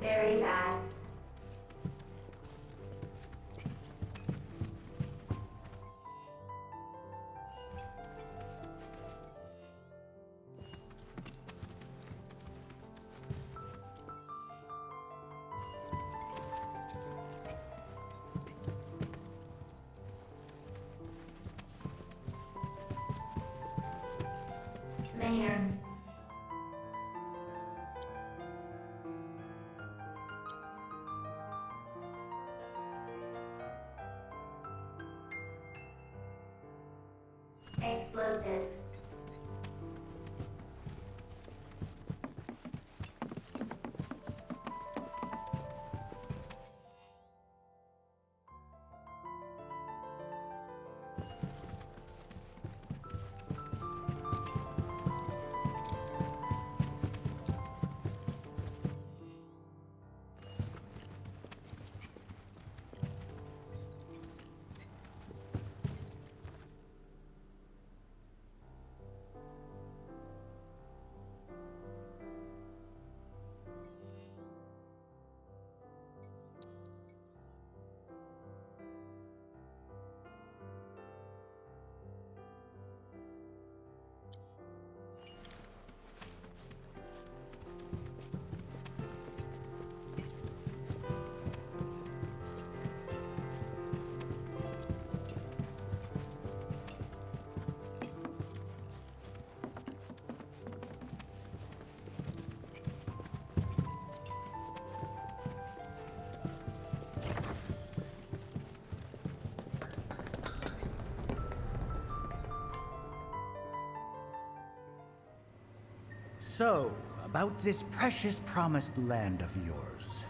Very bad. Man. Explosive. So, about this precious promised land of yours.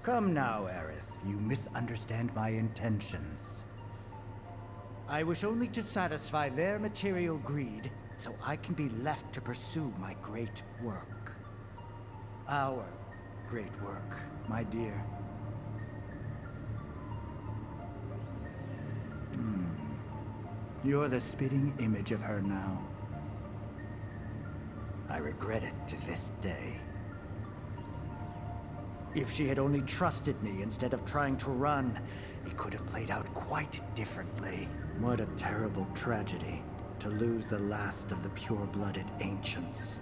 Come now, Aerith, you misunderstand my intentions. I wish only to satisfy their material greed, so I can be left to pursue my great work. Our great work, my dear. You're the spitting image of her now. I regret it to this day. If she had only trusted me instead of trying to run, it could have played out quite differently. What a terrible tragedy, to lose the last of the pure-blooded ancients.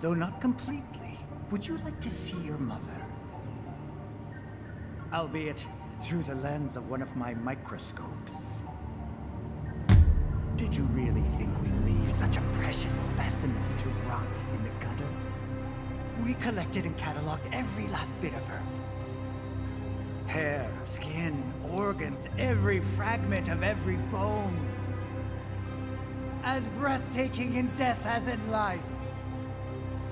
Though not completely, would you like to see your mother? Albeit through the lens of one of my microscopes. Did you really think we'd leave such a precious specimen to rot in the gutter? We collected and cataloged every last bit of her. Hair, skin, organs, every fragment of every bone. As breathtaking in death as in life.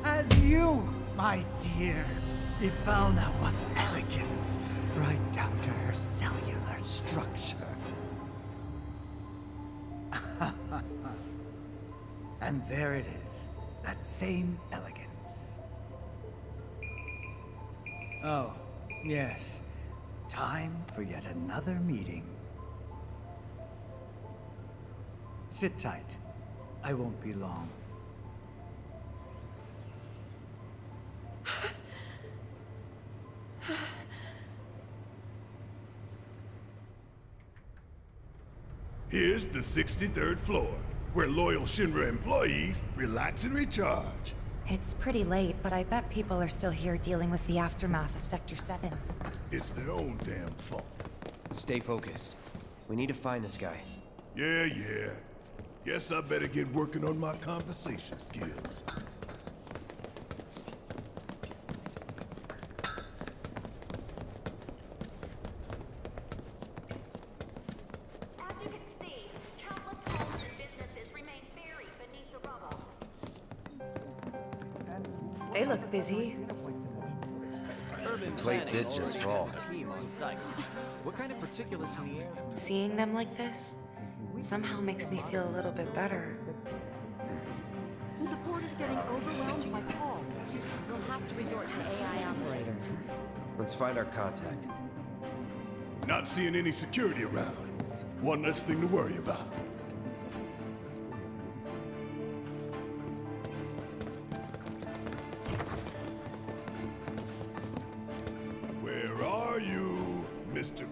As you, my dear. Ifalna was elegance, right down to her cellular structure. And there it is, that same elegance. Oh, yes. Time for yet another meeting. Sit tight. I won't be long. Here's the 63rd floor, where loyal Shinra employees relax and recharge. It's pretty late, but I bet people are still here dealing with the aftermath of Sector 7. It's their own damn fault. Stay focused. We need to find this guy. Yeah. Guess I better get working on my conversation skills. As you can see, countless homes and businesses remain buried beneath the rubble. They look busy. Plate did just fall. What kind of particulates in the air? Seeing them like this somehow makes me feel a little bit better. Support is getting overwhelmed by calls. We'll have to resort to AI operators. Let's find our contact. Not seeing any security around. One less thing to worry about.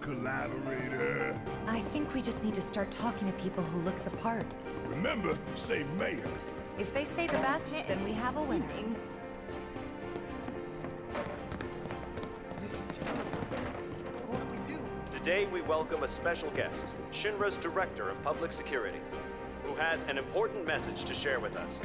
collaborator. I think we just need to start talking to people who look the part. Remember, say mayor. If they say the best, then we have a winner. This is terrible. What do we do? Today we welcome a special guest, Shinra's Director of Public Security, who has an important message to share with us.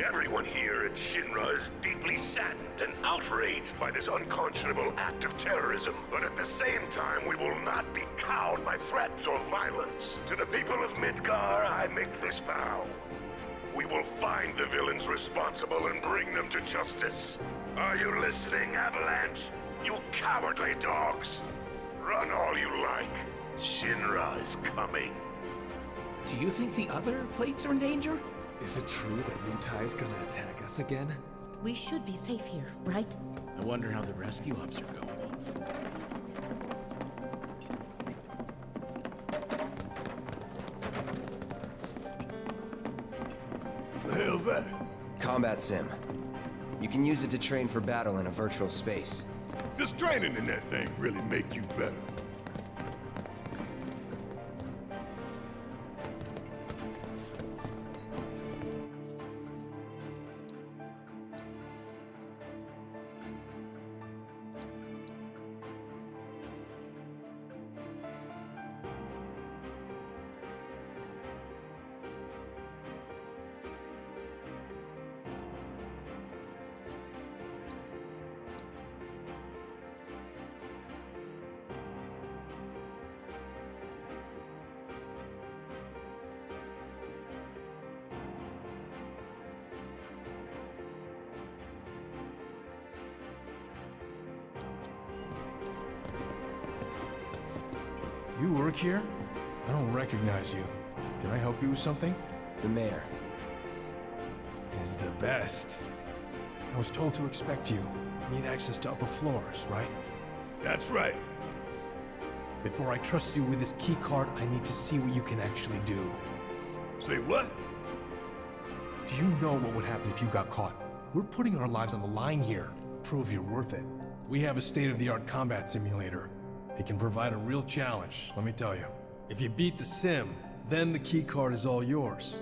Everyone here at Shinra is deeply saddened and outraged by this unconscionable act of terrorism. But at the same time, we will not be cowed by threats or violence. To the people of Midgar, I make this vow. We will find the villains responsible and bring them to justice. Are you listening, Avalanche? You cowardly dogs! Run all you like. Shinra is coming. Do you think the other plates are in danger? Is it true that Wutai's gonna attack us again? We should be safe here, right? I wonder how the rescue ops are going. The hell's that? Combat sim. You can use it to train for battle in a virtual space. Does training in that thing really make you better? You work here? I don't recognize you. Can I help you with something? The mayor. Is the best. I was told to expect you. Need access to upper floors, right? That's right. Before I trust you with this key card, I need to see what you can actually do. Say what? Do you know what would happen if you got caught? We're putting our lives on the line here. Prove you're worth it. We have a state-of-the-art combat simulator. It can provide a real challenge, let me tell you. If you beat the sim, then the key card is all yours.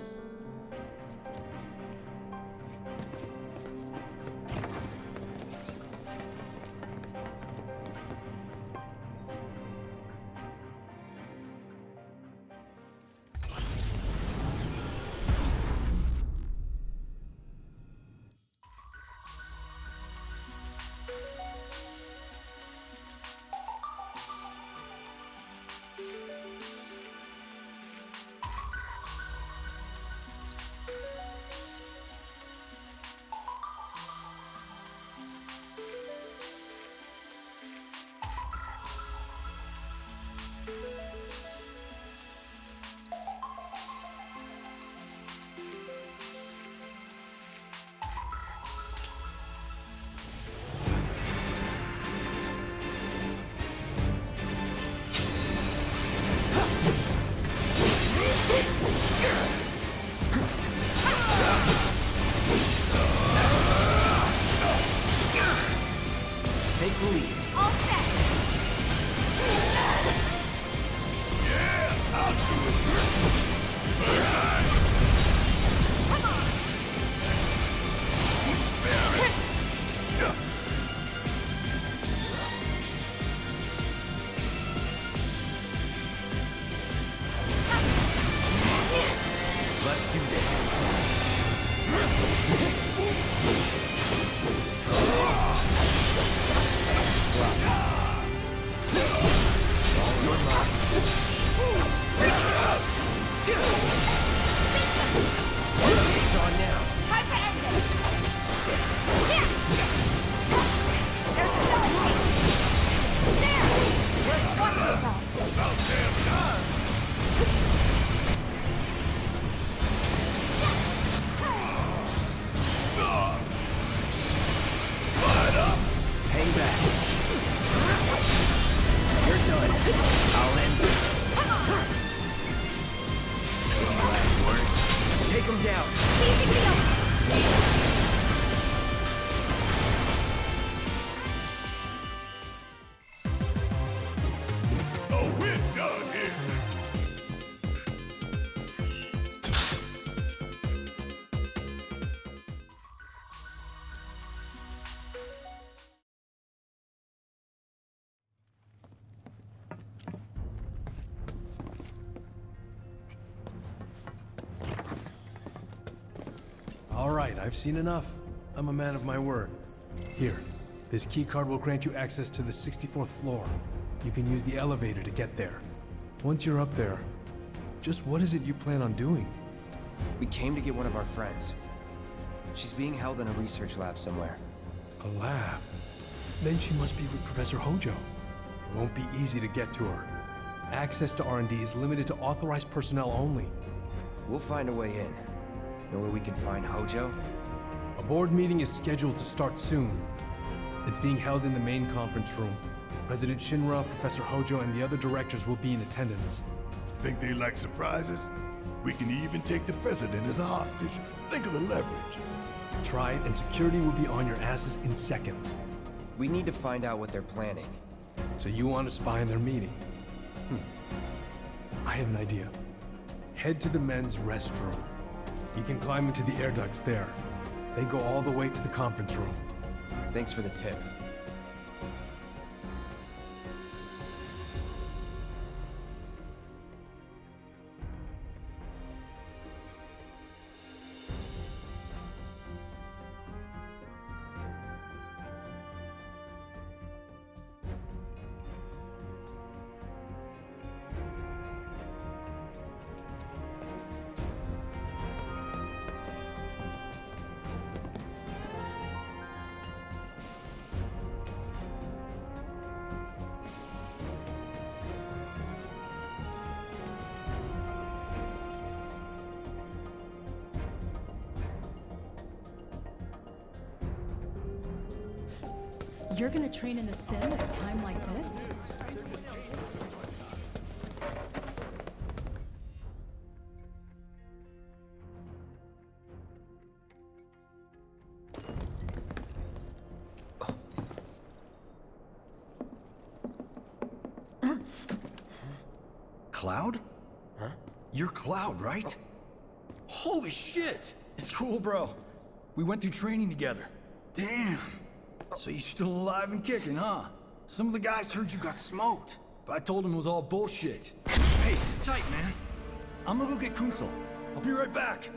Take the lead. All set! Yeah, I'll do it. Come on! Let's do this. It's on now. Time to end this! Here! There's still a way! There! Watch yourself! About damn time! Fired up! Hang back. You're done. I'll end it. Any last words? Take him down. Seizing the open! right, I've seen enough. I'm a man of my word. Here, this keycard will grant you access to the 64th floor. You can use the elevator to get there. Once you're up there, just what is it you plan on doing? We came to get one of our friends. She's being held in a research lab somewhere. A lab? Then she must be with Professor Hojo. It won't be easy to get to her. Access to R&D is limited to authorized personnel only. We'll find a way in. Know where we can find Hojo? A board meeting is scheduled to start soon. It's being held in the main conference room. President Shinra, Professor Hojo, and the other directors will be in attendance. Think they like surprises? We can even take the president as a hostage. Think of the leverage. Try it, and security will be on your asses in seconds. We need to find out what they're planning. So you want to spy on their meeting? I have an idea. Head to the men's restroom. You can climb into the air ducts there. They go all the way to the conference room. Thanks for the tip. You're gonna train in the sim at a time like this? Cloud? Huh? You're Cloud, right? Holy shit! It's cool, bro. We went through training together. Damn. So you're still alive and kicking, huh? Some of the guys heard you got smoked, but I told them it was all bullshit. Hey, sit tight, man. I'm gonna go get Kunsel. I'll be right back.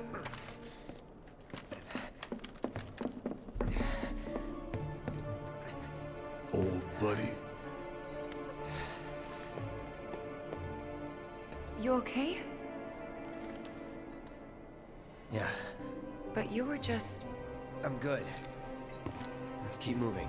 Old buddy. You okay? Yeah, But you were just... I'm good. Let's keep moving.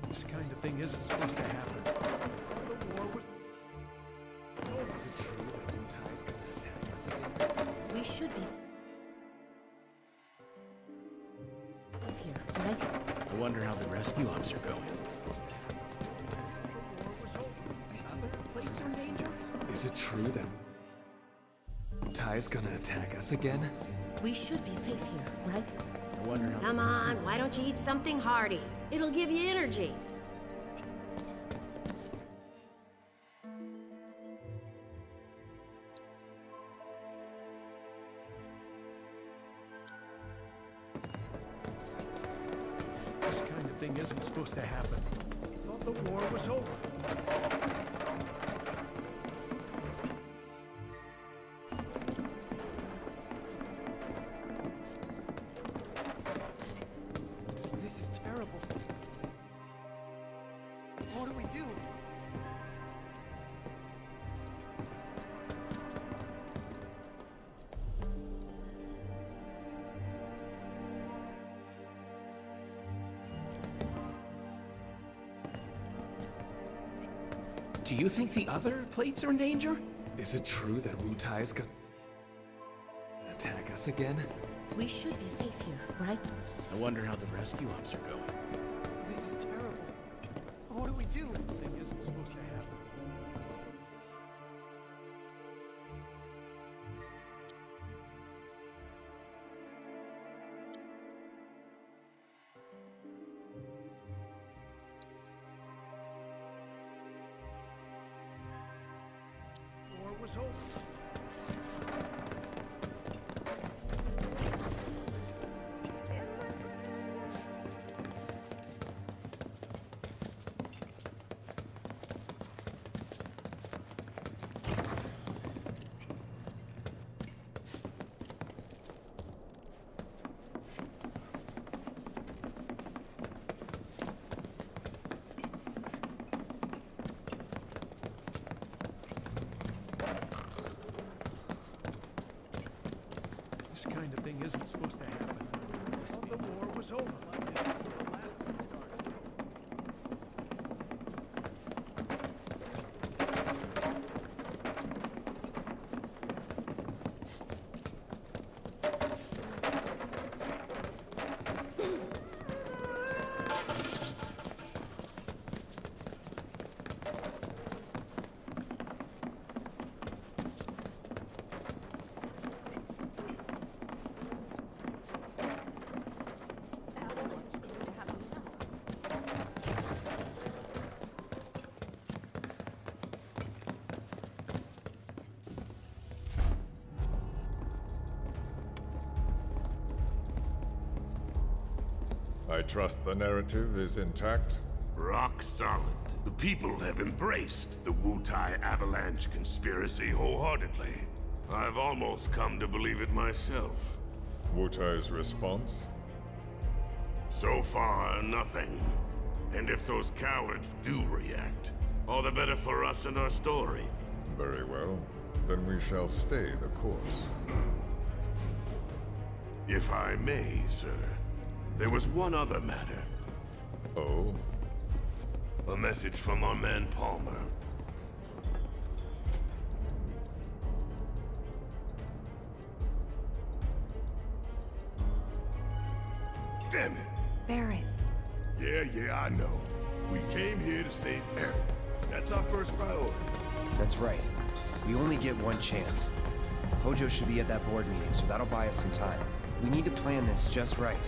This kind of thing isn't supposed to happen. The war was... Is it true that Ughhh's gonna attack us again? We should be here, right? I wonder how the rescue ops are going. Other plates are in danger? Is it true that Ughhh's gonna attack us again? We should be safe here, right? I wonder how Come on, why don't you eat something hearty? It'll give you energy. This kind of thing isn't supposed to happen. I thought the war was over. This is terrible. What do we do? Do you think the other plates are in danger? Is it true that Wu Tai's gonna attack us again? We should be safe here, right? I wonder how the rescue ops are going. This is terrible. What do we do? Thing isn't supposed to happen. War was over. This kind of thing isn't supposed to happen. The war was over. The last one started. I trust the narrative is intact? Rock solid. The people have embraced the Wu Tai Avalanche conspiracy wholeheartedly. I've almost come to believe it myself. Wu Tai's response? So far, nothing. And if those cowards do react, all the better for us and our story. Very well. Then we shall stay the course. If I may, sir. There was one other matter. Oh? A message from our man Palmer. Damn it! Barrett. Yeah, I know. We came here to save Barrett. That's our first priority. That's right. We only get one chance. Hojo should be at that board meeting, so that'll buy us some time. We need to plan this just right.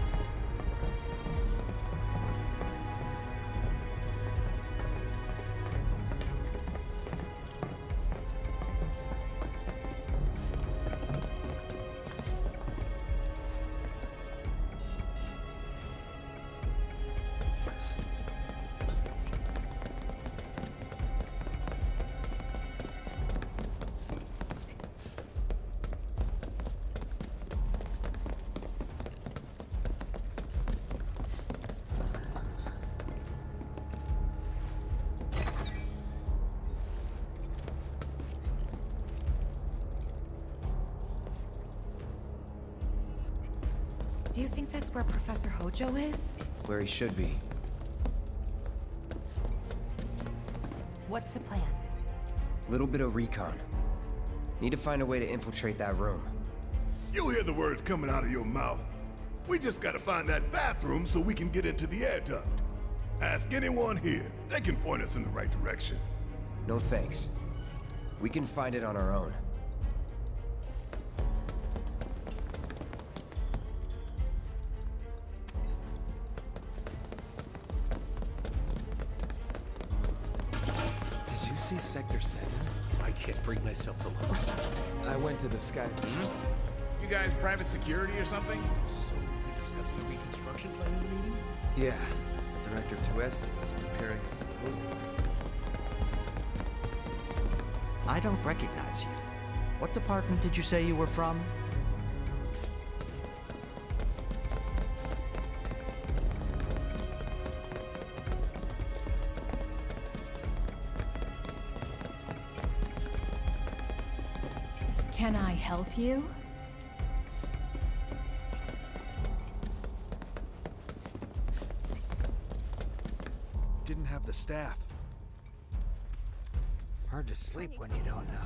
Do you think that's where Professor Hojo is? Where he should be. What's the plan? Little bit of recon. Need to find a way to infiltrate that room. You hear the words coming out of your mouth. We just gotta find that bathroom so we can get into the air duct. Ask anyone here. They can point us in the right direction. No thanks. We can find it on our own. Did you see Sector 7? I can't bring myself to look. I went to the sky. You guys private security or something? So we discussed a reconstruction plan in the meeting? Yeah. Director Tuesti was preparing a proposal. I don't recognize you. What department did you say you were from? Can I help you? Didn't have the staff. Hard to sleep when you don't know.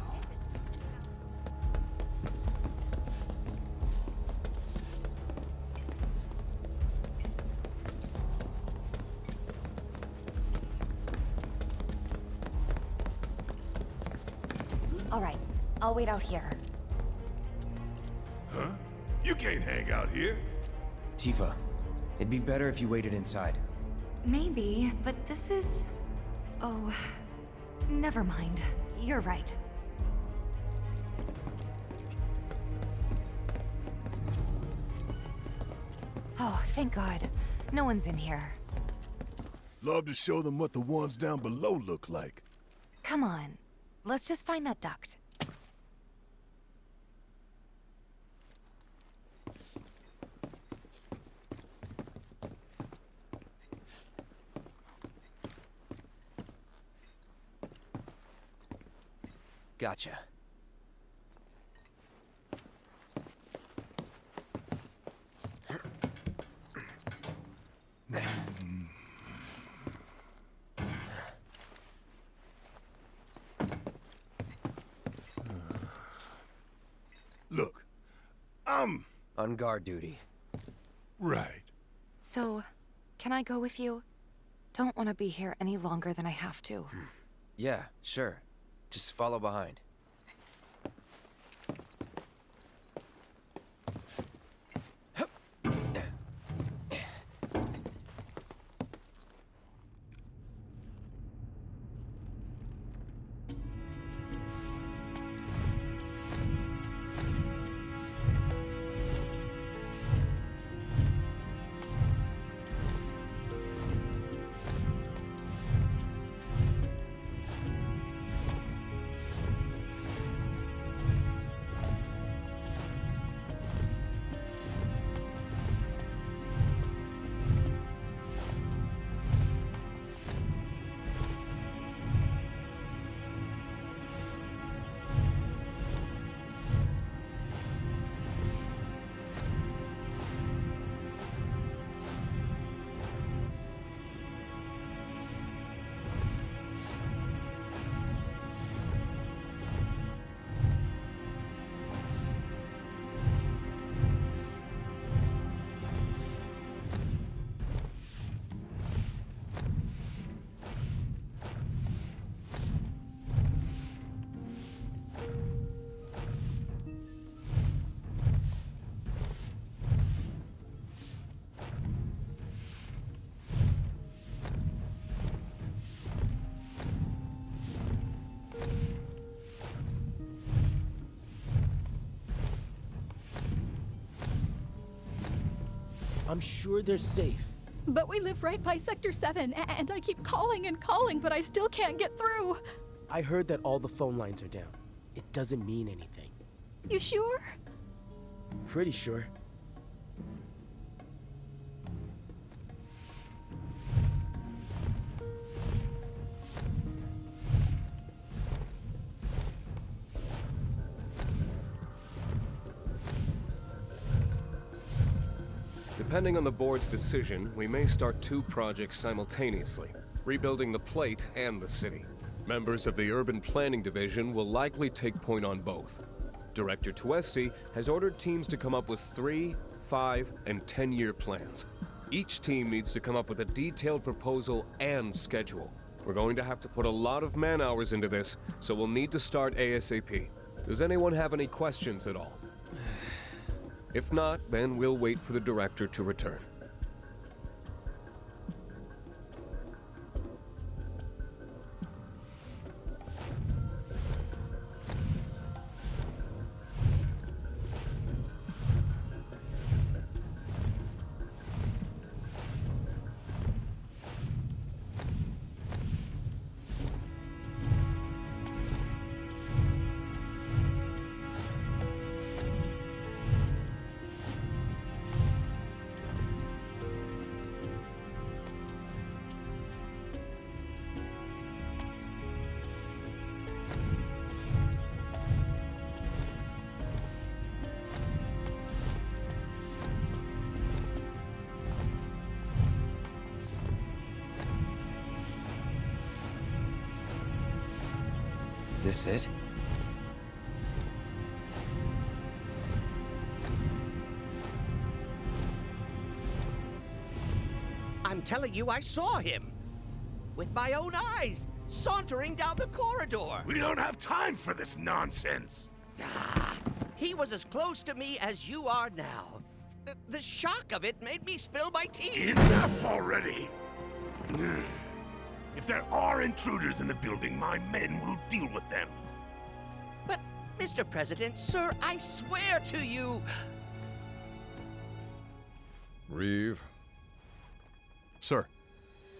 All right, I'll wait out here. Huh? You can't hang out here. Tifa, it'd be better if you waited inside. Maybe, but this is... Oh, never mind. You're right. Oh, thank God. No one's in here. Love to show them what the ones down below look like. Come on. Let's just find that duct. Gotcha. Look, I'm... on guard duty. Right. So, can I go with you? Don't want to be here any longer than I have to. Yeah, sure. Just follow behind. I'm sure they're safe. But we live right by Sector 7, and I keep calling and calling, but I still can't get through. I heard that all the phone lines are down. It doesn't mean anything. You sure? Pretty sure. Depending on the board's decision, we may start 2 projects simultaneously, rebuilding the plate and the city. Members of the Urban Planning Division will likely take point on both. Director Tuesti has ordered teams to come up with 3, 5, and 10-year plans. Each team needs to come up with a detailed proposal and schedule. We're going to have to put a lot of man-hours into this, so we'll need to start ASAP. Does anyone have any questions at all? If not, then we'll wait for the director to return. this it? I'm telling you, I saw him. With my own eyes, sauntering down the corridor. We don't have time for this nonsense. He was as close to me as you are now. The shock of it made me spill my tea. Enough already! If there are intruders in the building, my men will deal with them. But, Mr. President, sir, I swear to you... Reeve? Sir,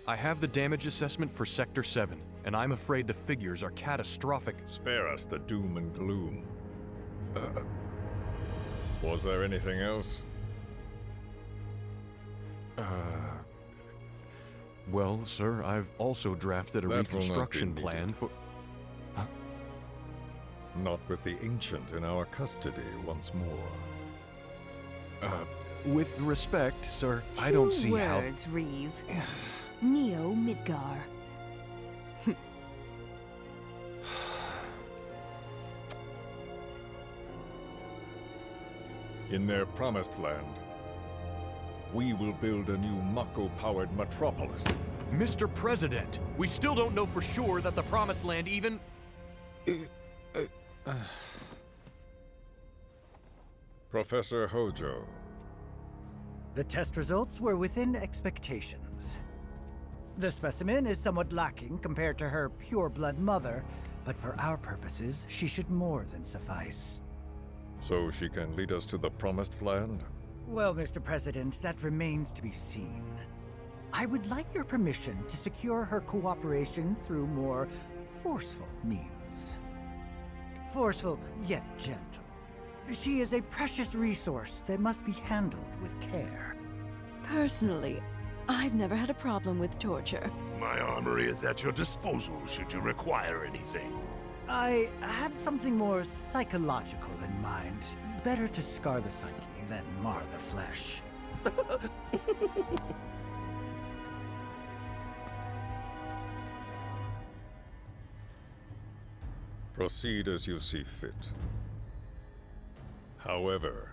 I have the damage assessment for Sector 7, and I'm afraid the figures are catastrophic. Spare us the doom and gloom. Was there anything else? Well, sir, I've also drafted a reconstruction plan for... Huh? Not with the Ancient in our custody once more. With respect, sir, I don't see how... 2 words, Reeve. Neo Midgar. In their promised land, we will build a new Mako-powered metropolis. Mr. President, we still don't know for sure that the Promised Land even... Professor Hojo. The test results were within expectations. The specimen is somewhat lacking compared to her pure-blood mother, but for our purposes, she should more than suffice. So she can lead us to the Promised Land? Well, Mr. President, that remains to be seen. I would like your permission to secure her cooperation through more forceful means. Forceful, yet gentle. She is a precious resource that must be handled with care. Personally, I've never had a problem with torture. My armory is at your disposal should you require anything. I had something more psychological in mind. Better to scar the psyche than mar the flesh. Proceed as you see fit. However,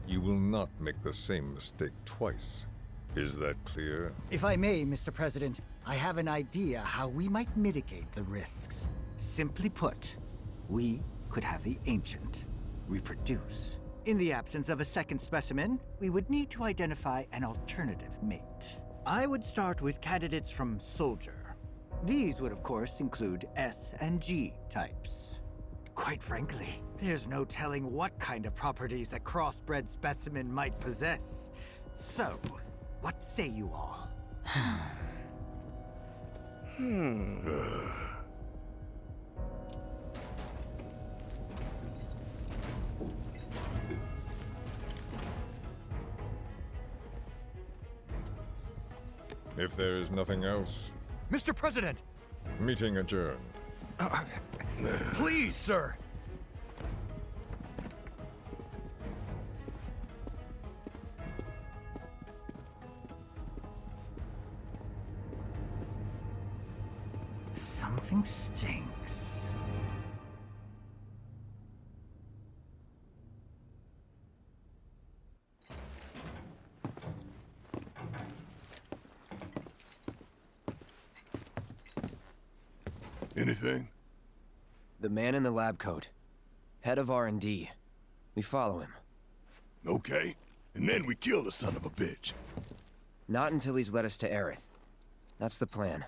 you will not make the same mistake twice. Is that clear? If I may, Mr. President, I have an idea how we might mitigate the risks. Simply put, we could have the Ancient reproduce. In the absence of a second specimen, we would need to identify an alternative mate. I would start with candidates from Soldier. These would, of course, include S and G types. Quite frankly, there's no telling what kind of properties a crossbred specimen might possess. So, what say you all? If there is nothing else... Mr. President! Meeting adjourned. Please, sir! Something stinks. Anything? The man in the lab coat. Head of R&D. We follow him. Okay. And then we kill the son of a bitch. Not until he's led us to Aerith. That's the plan.